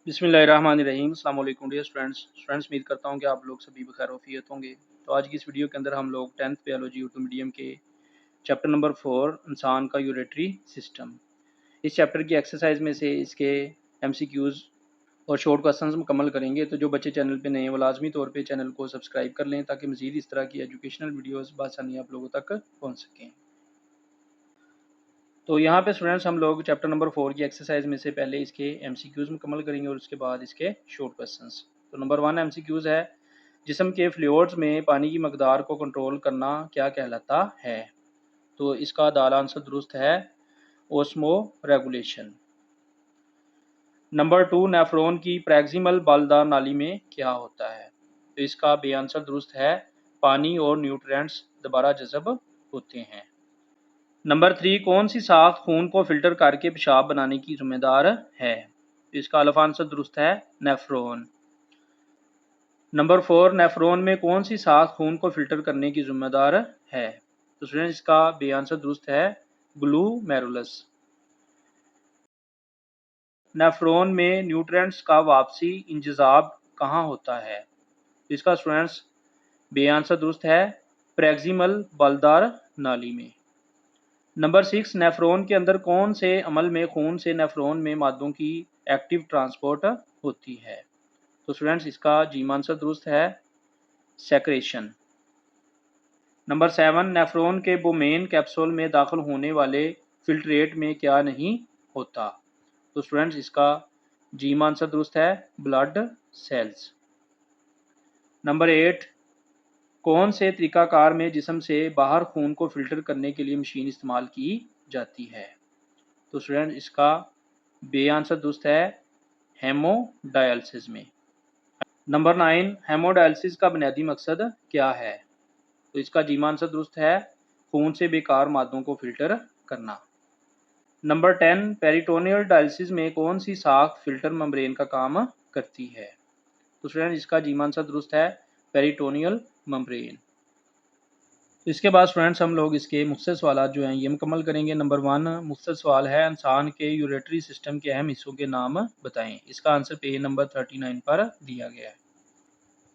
बिस्मिल्लाहिर्रहमानिर्रहीम। अस्सलाम वालेकुम डियर स्टूडेंट्स उम्मीद करता हूँ कि आप लोग सभी बखैर वफ़ियत होंगे। तो आज की इस वीडियो के अंदर हम लोग 10th बायोलॉजी उर्दू मीडियम के चैप्टर नंबर 4 इंसान का यूरेटरी सिस्टम, इस चैप्टर की एक्सरसाइज में से इसके एमसीक्यूज़ और शॉर्ट क्वेश्चंस मुकम्मल करेंगे। तो जो बच्चे चैनल पे नए हैं वो लाजमी तौर पे चैनल को सब्सक्राइब कर लें ताकि मज़ीद इस तरह की एजुकेशनल वीडियोज़ बआसानी आप लोगों तक पहुँच सकें। तो यहाँ पे स्टूडेंट्स हम लोग चैप्टर नंबर 4 की एक्सरसाइज में से पहले इसके एमसीक्यूज़ मुकम्मल करेंगे और उसके बाद इसके शॉर्ट क्वेश्चंस। तो नंबर 1 एमसीक्यूज़ है, जिस्म के फ्लूइड्स में पानी की मकदार को कंट्रोल करना क्या कहलाता है? तो इसका दाल आंसर दुरुस्त है ओस्मो रेगुलेशन। नंबर 2 नेफ्रॉन की प्रैक्सिमल बालदार नाली में क्या होता है? तो इसका बे आंसर दुरुस्त है पानी और न्यूट्रिएंट्स दोबारा जज़ब होते हैं। नंबर 3 कौन सी साख खून को फिल्टर करके पेशाब बनाने की जिम्मेदार है? तो इसका अल्फ आंसर दुरुस्त है नेफ्रॉन। नंबर 4 नेफ्रॉन में कौन सी साख खून को फिल्टर करने की जिम्मेदार है? तो स्टूडेंट्स इसका बे आंसर दुरुस्त है ग्लूमेरुलस। नेफ्रॉन में न्यूट्रिएंट्स का वापसी इंतजाब कहाँ होता है? तो इसका स्टूडेंट्स बे आंसर दुरुस्त है प्रैक्सिमल बालदार नाली में। नंबर 6 नेफ्रॉन के अंदर कौन से अमल में खून से नेफ्रॉन में मादों की एक्टिव ट्रांसपोर्ट होती है? तो स्टूडेंट्स इसका जी आंसर दुरुस्त है सेक्रेशन। नंबर 7 नेफ्रॉन के बोमेन कैप्सूल में दाखिल होने वाले फिल्ट्रेट में क्या नहीं होता? तो स्टूडेंट्स इसका जी आंसर दुरुस्त है ब्लड सेल्स। नंबर 8 कौन से तरीकाकार में जिस्म से बाहर खून को फिल्टर करने के लिए मशीन इस्तेमाल की जाती है? तो स्टूडेंट इसका बे आंसर दुरुस्त है हेमोडायलिसिस में। नंबर 9 हेमोडायलिसिस का बुनियादी मकसद क्या है? तो इसका जी आंसर दुरुस्त है खून से बेकार मादों को फिल्टर करना। नंबर 10 पेरिटोनियल डायलिसिस में कौन सी साख फिल्टर मेम्ब्रेन का काम करती है? तो स्टूडेंट इसका जी आंसर दुरुस्त है पेरिटोनियल मेम्ब्रेन। तो इसके बाद स्टूडेंट्स हम लोग इसके मुख्तसर सवाल जो हैं ये मुकम्मल करेंगे। नंबर 1 मुख्तसर सवाल है, इंसान के यूरेटरी सिस्टम के अहम हिस्सों के नाम बताएं। इसका आंसर पेज नंबर 39 पर दिया गया है।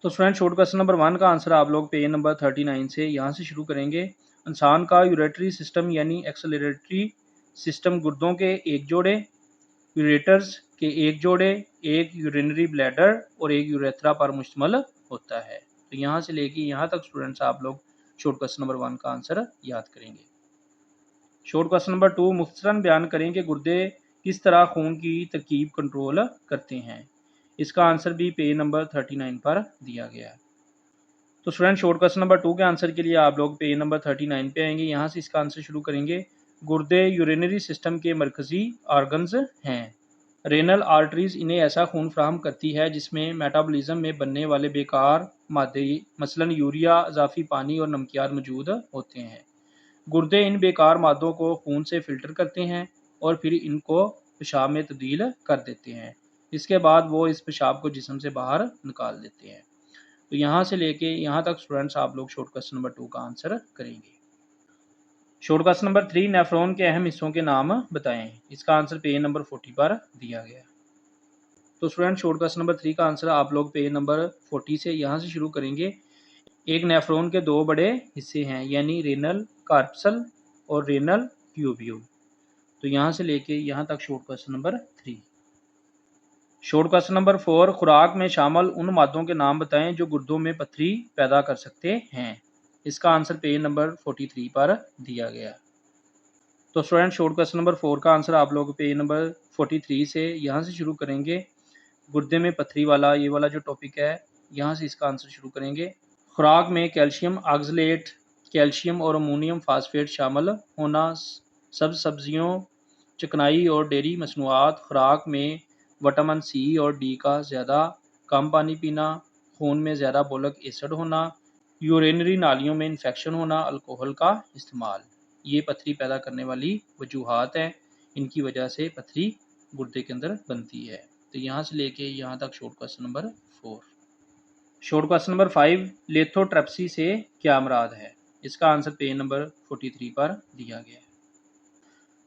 तो स्टूडेंट शॉर्ट क्वेश्चन नंबर 1 का आंसर आप लोग पेज नंबर 39 से यहाँ से शुरू करेंगे। इंसान का यूरेटरी सिस्टम यानी एक्सेलरेटरी सिस्टम गुर्दों के एक जोड़े, यूरेटर्स के एक जोड़े, एक यूरिनरी ब्लैडर और एक यूरेथ्रा पर मुश्तमिल होता है। तो यहाँ से लेके यहाँ तक स्टूडेंट्स आप लोग शॉर्ट क्वेश्चन नंबर 1 का आंसर याद करेंगे। शॉर्ट क्वेश्चन नंबर 2 मुख्तसरन बयान करें कि गुर्दे किस तरह खून की तरकीब कंट्रोल करते हैं। इसका आंसर भी पेज नंबर 39 पर दिया गया है। तो स्टूडेंट शॉर्ट क्वेश्चन नंबर 2 के आंसर के लिए आप लोग पेज नंबर 39 पे आएंगे। यहाँ से इसका आंसर शुरू करेंगे। गुर्दे यूरिनरी सिस्टम के मरकजी ऑर्गन्स हैं। रेनल आर्टरीज इन्हें ऐसा खून फराहम करती है जिसमें मेटाबॉलिज्म में बनने वाले बेकार मादे मसलन यूरिया, इजाफी पानी और नमकियात मौजूद होते हैं। गुर्दे इन बेकार मादों को खून से फिल्टर करते हैं और फिर इनको पेशाब में तब्दील कर देते हैं। इसके बाद वो इस पेशाब को जिस्म से बाहर निकाल देते हैं। तो यहाँ से लेके यहाँ तक स्टूडेंट्स आप लोग शॉर्ट क्वेश्चन नंबर 2 का आंसर करेंगे। शॉर्ट क्वेश्चन नंबर 3 नेफ्रॉन के अहम हिस्सों के नाम बताएं। इसका आंसर पेज नंबर 40 पर दिया गया। तो स्टूडेंट शॉर्ट क्वेश्चन नंबर 3 का आंसर आप लोग पेज नंबर 40 से यहाँ से शुरू करेंगे। एक नेफ्रॉन के दो बड़े हिस्से हैं यानी रेनल कार्पसल और रेनल ट्यूब्यूल। तो यहाँ से लेके यहाँ तक short question number 3। Short question number 4 खुराक में शामिल उन मादों के नाम बताएं जो गुर्दों में पथरी पैदा कर सकते हैं। इसका आंसर पेज नंबर 43 पर दिया गया। तो स्टूडेंट शॉर्ट क्वेश्चन नंबर 4 का आंसर आप लोग पेज नंबर 43 से यहाँ से शुरू करेंगे। गुर्दे में पथरी वाला ये वाला जो टॉपिक है यहाँ से इसका आंसर शुरू करेंगे। खुराक में कैल्शियम ऑक्सलेट, कैल्शियम और अमोनियम फास्फेट शामिल होना, सब्जियों, चिकनाई और डेयरी मसनूआत, खुराक में विटामिन सी और डी का ज़्यादा कम पानी पीना, खून में ज़्यादा बोलिक एसिड होना, यूरिनरी नालियों में इन्फेक्शन होना, अल्कोहल का इस्तेमाल, ये पथरी पैदा करने वाली वजूहात हैं। इनकी वजह से पथरी गुर्दे के अंदर बनती है। तो यहाँ से लेके यहाँ तक short question number 4। Short question number 5 lithotripsy से क्या मुराद है। इसका आंसर पेज नंबर 43 पर दिया गया है।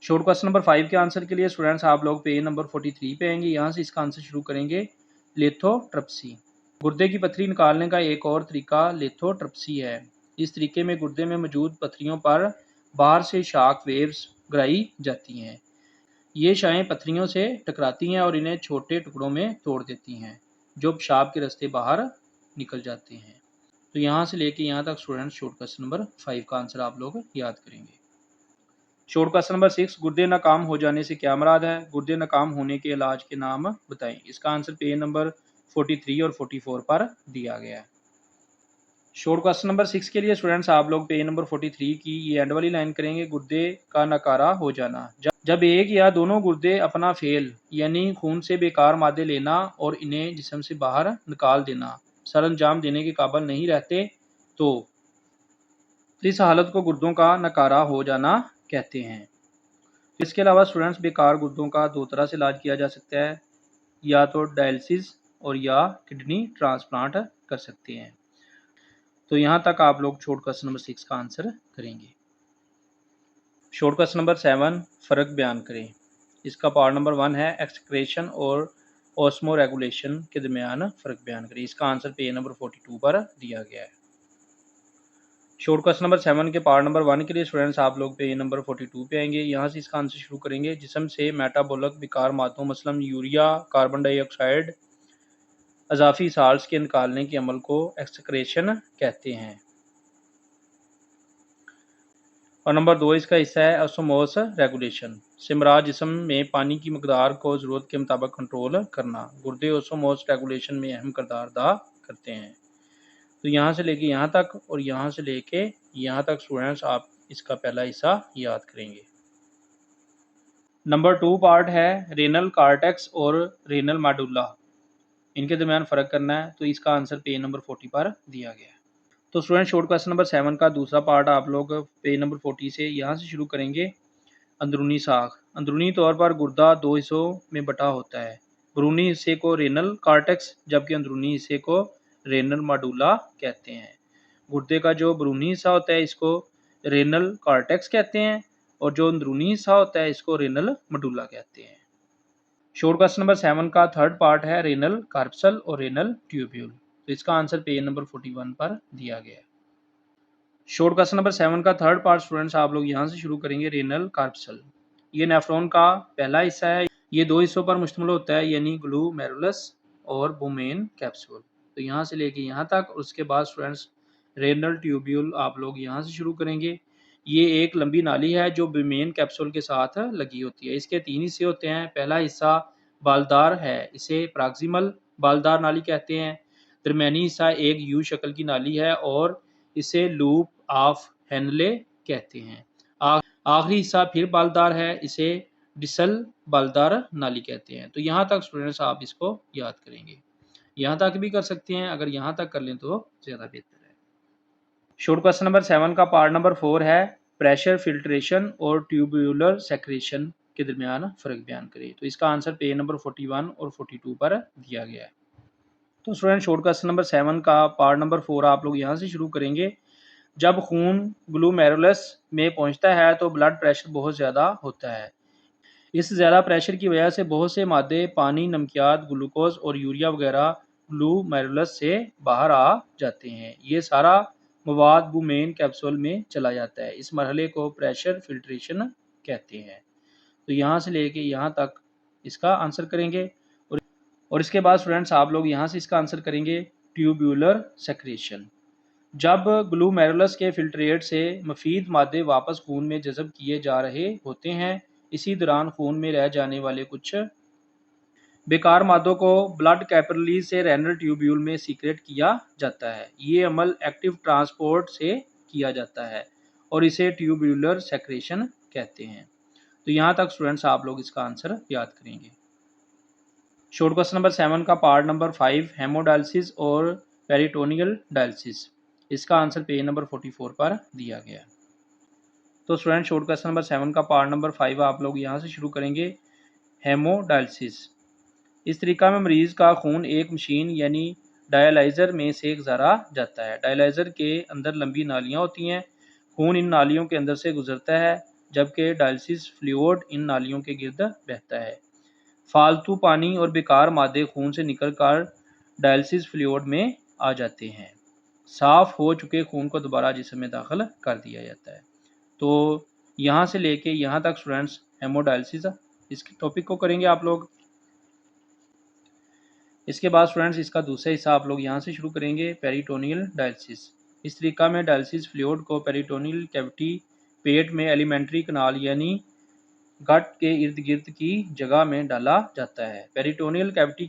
शॉर्ट क्वेश्चन नंबर 5 के आंसर के लिए स्टूडेंट्स आप लोग पेज नंबर 43 पे आएंगे। यहाँ से इसका आंसर शुरू करेंगे। लिथोट्रिप्सी, गुर्दे की पथरी निकालने का एक और तरीका लिथोट्रिप्सी है। इस तरीके में गुर्दे में मौजूद पथरियों पर बाहर से शॉक वेव्स गिराई जाती हैं। ये शाएँ पथरियों से टकराती हैं और इन्हें छोटे टुकड़ों में तोड़ देती हैं, जो पेशाब के रास्ते बाहर निकल जाते हैं। तो यहाँ से लेके यहाँ तक स्टूडेंट्स शॉर्ट क्वेश्चन नंबर 5 का आंसर आप लोग याद करेंगे। शॉर्ट क्वेश्चन नंबर 6, गुर्दे नाकाम हो जाने से क्या मुराद है? गुर्दे नाकाम होने के इलाज के नाम बताएं। इसका आंसर पेज नंबर 43 और 44 पर दिया गया है। शॉर्ट क्वेश्चन नंबर 6 के लिए स्टूडेंट्स आप लोग पेज नंबर 43 की ये एंड वाली लाइन करेंगे, गुर्दे का नकारा हो जाना। जब एक या दोनों गुर्दे अपना फेल यानी खून से बेकार मादे लेना और इन्हें जिस्म से बाहर निकाल देना सर अंजाम देने के काबिल नहीं रहते तो इस हालत को गुर्दों का नकारा हो जाना कहते हैं। इसके अलावा स्टूडेंट्स बेकार गुर्दों का दो तरह से इलाज किया जा सकता है, या तो डायलिसिस और या किडनी ट्रांसप्लांट कर सकते हैं। तो यहाँ तक आप लोग शॉर्ट क्वेश्चन नंबर 6 का आंसर करेंगे। शॉर्ट क्वेश्चन नंबर 7, फ़र्क बयान करें। इसका पार्ट नंबर 1 है एक्सक्रेशन और ऑस्मो रेगुलेशन के दरमियान फ़र्क बयान करें। इसका आंसर पेज नंबर 42 पर दिया गया है। शॉर्ट क्वेश्चन नंबर 7 के पार्ट नंबर 1 के लिए स्टूडेंट्स आप लोग पेज नंबर 42 पे आएंगे। यहाँ से इसका आंसर शुरू करेंगे। जिस्म से मेटाबॉलिक बेकार मादों मसलन यूरिया, कार्बन डाइऑक्साइड, अजाफी साल्ट्स के निकालने के अमल को एक्सक्रेशन कहते हैं। और नंबर 2 इसका हिस्सा है ऑस्मोस रेगुलेशन, सिमराज जिस्म में पानी की मकदार को ज़रूरत के मुताबिक कंट्रोल करना। गुर्दे ऑस्मोस रेगुलेशन में अहम किरदार अदा करते हैं। तो यहाँ से लेके यहाँ तक और यहाँ से लेके यहाँ तक स्टूडेंट्स आप इसका पहला हिस्सा याद करेंगे। नंबर 2 पार्ट है रेनल कार्टेक्स और रेनल मेडुला, इनके दरमियान फ़र्क करना है। तो इसका आंसर पेज नंबर 40 पर दिया गया है। तो स्टूडेंट शॉर्ट क्वेश्चन नंबर 7 का दूसरा पार्ट आप लोग पेज नंबर 40 से यहाँ से शुरू करेंगे। अंदरूनी साख, अंदरूनी तौर पर गुर्दा दो हिस्सों में बटा होता है। बैरूनी हिस्से को रेनल कार्टेक्स जबकि अंदरूनी हिस्से को रेनल मेडुला कहते हैं। गुर्दे का जो बैरूनी हिस्सा होता है इसको रेनल कार्टेक्स कहते हैं और जो अंदरूनी हिस्सा होता है इसको रेनल मेडुला कहते हैं। शॉर्ट क्वेश्चन नंबर 7 का थर्ड पार्ट है रेनल कार्पसल और रेनल ट्यूब्यूल। तो इसका आंसर पेज नंबर 41 पर दिया गया है। शॉर्ट क्वेश्चन नंबर 7 का थर्ड पार्ट स्टूडेंट्स आप लोग यहाँ से शुरू करेंगे। रेनल कार्पसल, ये नेफ्रॉन का पहला हिस्सा है। ये दो हिस्सों पर मुश्तमिल होता है यानी ग्लूमेरुलस और बुमेन कैप्सूल। तो यहाँ से लेके यहाँ तक और उसके बाद स्टूडेंट्स रेनल ट्यूब्यूल आप लोग यहाँ से शुरू करेंगे। ये एक लंबी नाली है जो बुमेन कैप्सूल के साथ लगी होती है। इसके 3 हिस्से होते हैं। पहला हिस्सा बालदार है, इसे प्रॉक्सिमल बालदार नाली कहते हैं। दरमियानी हिस्सा एक यू शक्ल की नाली है और इसे लूप ऑफ हेनले कहते हैं। आखिरी हिस्सा फिर बालदार है, इसे डिसल बालदार नाली कहते हैं। तो यहाँ तक स्टूडेंट्स आप इसको याद करेंगे। यहाँ तक भी कर सकते हैं, अगर यहाँ तक कर लें तो ज़्यादा बेहतर है। शॉर्ट क्वेश्चन नंबर 7 का पार्ट नंबर 4 है प्रेशर फिल्ट्रेशन और ट्यूबुलर सेक्रेशन के दरमियान फ़र्क बयान करें। तो इसका आंसर पेज नंबर 41 और 42 पर दिया गया है। तो स्टूडेंट शॉर्ट क्वेश्चन नंबर 7 का पार्ट नंबर 4 आप लोग यहाँ से शुरू करेंगे। जब खून ग्लूमेरुलस में पहुँचता है तो ब्लड प्रेशर बहुत ज़्यादा होता है। इस ज़्यादा प्रेशर की वजह से बहुत से मादे पानी, नमकियात, ग्लूकोज और यूरिया वगैरह ग्लूमेरुलस से बाहर आ जाते हैं। ये सारा मवाद बुमेन कैप्सूल में चला जाता है। इस मरहले को प्रेशर फिल्ट्रेशन कहते हैं। तो यहाँ से लेके यहाँ तक इसका आंसर करेंगे और इसके बाद स्टूडेंट्स आप लोग यहाँ से इसका आंसर करेंगे ट्यूब्यूलर सेक्रेशन। जब ग्लूमेरुलस के फिल्ट्रेट से मुफीद मादे वापस खून में जज़ब किए जा रहे होते हैं, इसी दौरान खून में रह जाने वाले कुछ बेकार मादों को ब्लड कैपिलरीज से रेनल ट्यूब्यूल में सीक्रेट किया जाता है। ये अमल एक्टिव ट्रांसपोर्ट से किया जाता है और इसे ट्यूब्यूलर सेक्रेशन कहते हैं। तो यहाँ तक स्टूडेंट्स आप लोग इसका आंसर याद करेंगे। शॉर्ट क्वेश्चन नंबर 7 का पार्ट नंबर 5 हेमोडायलिसिस और पेरिटोनियल डायलिसिस, इसका आंसर पेज नंबर 44 पर दिया गया है। तो स्टूडेंट शॉर्ट क्वेश्चन नंबर 7 का पार्ट नंबर 5 आप लोग यहाँ से शुरू करेंगे। हेमोडायलिसिस, इस तरीका में मरीज़ का खून एक मशीन यानी डायलाइज़र में से गुजारा जाता है। डायलाइज़र के अंदर लंबी नालियाँ होती हैं। खून इन नालियों के अंदर से गुजरता है। जबकि डायलिसिस फ्लूइड इन नालियों के गिर्द बहता है। फालतू पानी और बेकार मादे खून से निकलकर डायलिसिस फ्लूइड में आ जाते हैं। साफ हो चुके खून को दोबारा जिस्म में दाखिल कर दिया जाता है। तो यहाँ से लेके यहाँ तक स्टूडेंट्स हेमोडायलिसिस इस टॉपिक को करेंगे आप लोग। इसके बाद स्टूडेंट्स इसका दूसरा हिस्सा आप लोग यहाँ से शुरू करेंगे, पेरिटोनियल डायलिसिस। इस तरीका में डायलिसिस फ्लूइड को पेरिटोनियल कैविटी, पेट में एलिमेंट्री कनाल यानी गट के इर्द गिर्द की जगह में डाला जाता है। पेरिटोनियल कैविटी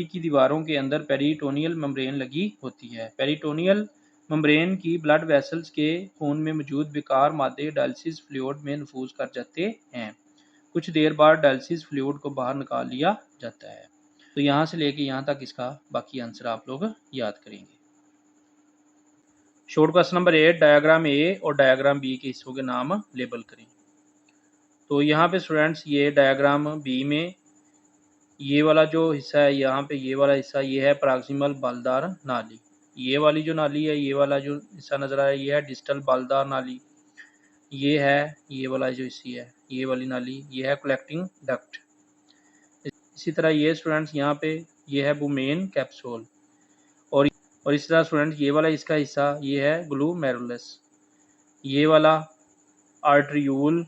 की दीवारों के अंदर पेरिटोनियल मेम्ब्रेन लगी होती है। पेरिटोनियल मेम्ब्रेन की ब्लड वेसल्स के खून में मौजूद बेकार मादे डायलिसिस फ्लूइड में नफूज कर जाते हैं। कुछ देर बाद डायलिसिस फ्लूइड को बाहर निकाल लिया जाता है। तो यहाँ से लेके यहाँ तक इसका बाकी आंसर आप लोग याद करेंगे। Short question number 8, diagram A और डायग्राम बी के हिस्सों के नाम लेबल करें। तो यहाँ पे स्टूडेंट्स ये डायग्राम बी में ये वाला जो हिस्सा है, यहाँ पे ये वाला हिस्सा ये है प्रॉक्सिमल बालदार नाली। ये वाली जो नाली है, ये वाला जो हिस्सा नज़र आ रहा है ये है डिस्टल बालदार नाली। ये है ये वाला जो हिस्सा है, ये वाली नाली, ये है कलेक्टिंग डक्ट। इसी तरह ये स्टूडेंट्स यहाँ पे ये है बुमेन कैप्सूल, और इसी तरह स्टूडेंट्स ये वाला इसका हिस्सा ये है ग्लूमेरुलस। ये वाला आर्ट्रियूल,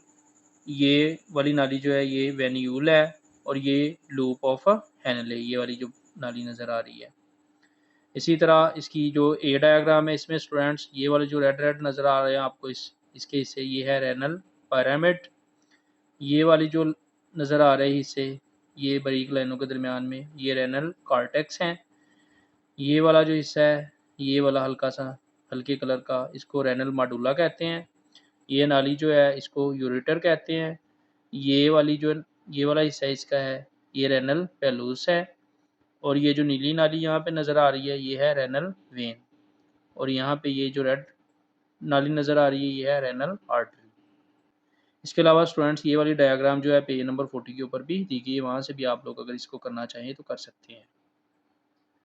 ये वाली नाली जो है ये वेन्यूल है, और ये लूप ऑफ हेनले, ये वाली जो नाली नज़र आ रही है। इसी तरह इसकी जो ए डायग्राम है इसमें स्टूडेंट्स ये वाले जो रेड रेड नज़र आ रहे हैं आपको इसके हिस्से, ये है रेनल पिरामिड। ये वाली जो नज़र आ रहे हिस्से ये बारीक लाइनों के दरमियान में ये रेनल कॉर्टेक्स हैं। ये वाला जो हिस्सा है ये वाला हल्का सा हल्के कलर का, इसको रेनल माडुला कहते हैं। ये नाली जो है इसको यूरेटर कहते हैं। ये वाला हिस्सा इसका है ये रेनल पेलूस है, और ये जो नीली नाली यहाँ पे नज़र आ रही है ये है रेनल वेन, और यहाँ पे ये जो रेड नाली नज़र आ रही है ये है रेनल आर्टरी। इसके अलावा स्टूडेंट्स ये वाली डायग्राम जो है पेज नंबर 40 के ऊपर भी दी गई है, वहाँ से भी आप लोग अगर इसको करना चाहें तो कर सकते हैं।